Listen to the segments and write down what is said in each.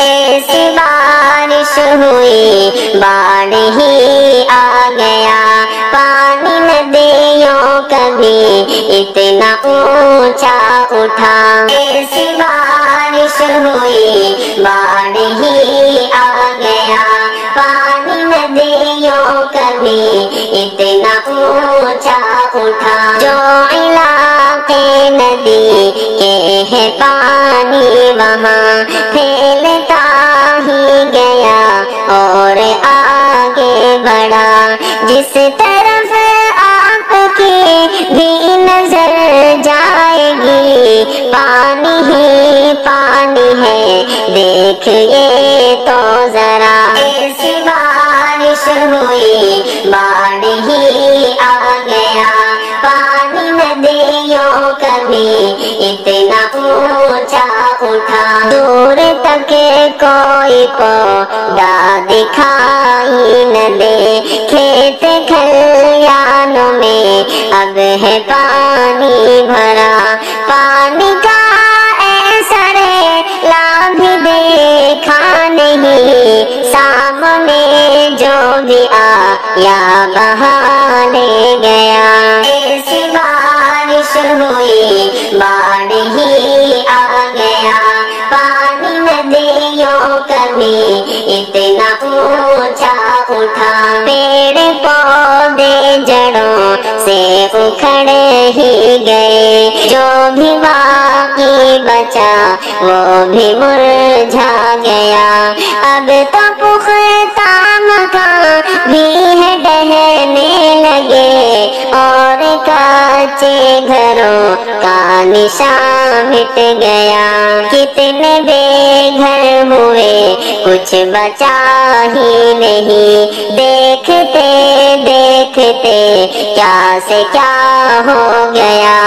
ایسی بارش ہوئی باڑھ ہی آ گیا، پانی ندیوں کبھی اتنا اونچا اٹھا۔ ایسی بارش ہوئی باڑھ ہی آ گیا، پانی ندیوں کبھی اتنا اونچا اٹھا۔ جو علاقے ندی کے ہے پانی وہاں پھیلتا ہی گیا اور آگے بڑھا۔ جس طرف آپ کی بھی نظر جائے گی پانی ہی پانی ہے، دیکھیے تو ذرا۔ ایسی بارش ہوئی باڑھ ہی آ گیا، پانی ندیوں کبھی اتنا اونچا اٹھا۔ دور تک کوئی پودا دکھائی نہ دے، کھیت کھلیانوں میں اب ہے پانی بھرا۔ پانی کا ایسا ریلا بھی دیکھا نہیں، سامنے جو بھی آیا بہا لے گیا۔ ایسی بارش ہوئی باڑھ ہی آ گیا، پانی ندیوں کبھی اتنا اونچا اٹھا۔ پیڑ پودے جڑوں سے اکھڑ ہی گئے، جو بھی باقی بچا وہ بھی مرجھا گیا۔ اب تو پختہ مکان بھی ہے ڈھہنے لگے، اور کچے گھروں کا نشان مٹ گیا۔ کتنے بے گھر ہوئے کچھ بچا ہی نہیں، دیکھتے دیکھتے کیا سے کیا ہو گیا۔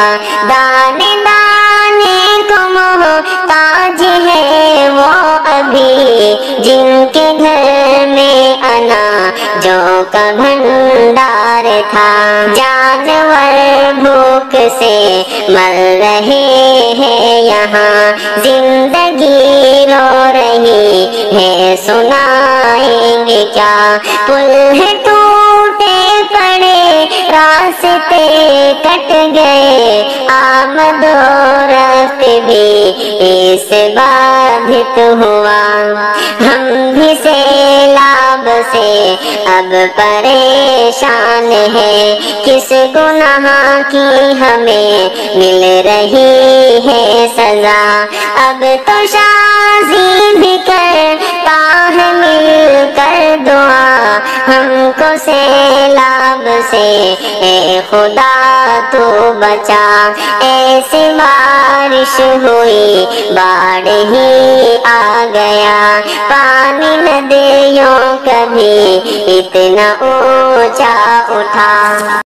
دانے دانے کو محتاج ہے وہ ابھی، جن کے گھر میں اناجوں کا بھنڈار تھا۔ جانور بھوک سے مر رہے ہیں یہاں، زندگی رو رہی ہے سنائیں گے کیا۔ پل ہے ٹوٹے پڑے، راستے کٹ گئے، آمد و رفت بھی اس بادھت ہوا۔ ہم بھی سیلاب سے اب پریشان ہیں، کس گناہ کی ہمیں مل رہی ہے سزا۔ اب تو شازی بھی کرتا ہے مل کر دعا، ہم کو سیلاب سے اے خدا تو بچا۔ ایسی بارش ہوئی باڑھ ہی آ گیا، پانی ندیوں کبھی اتنا اونچا اٹھا۔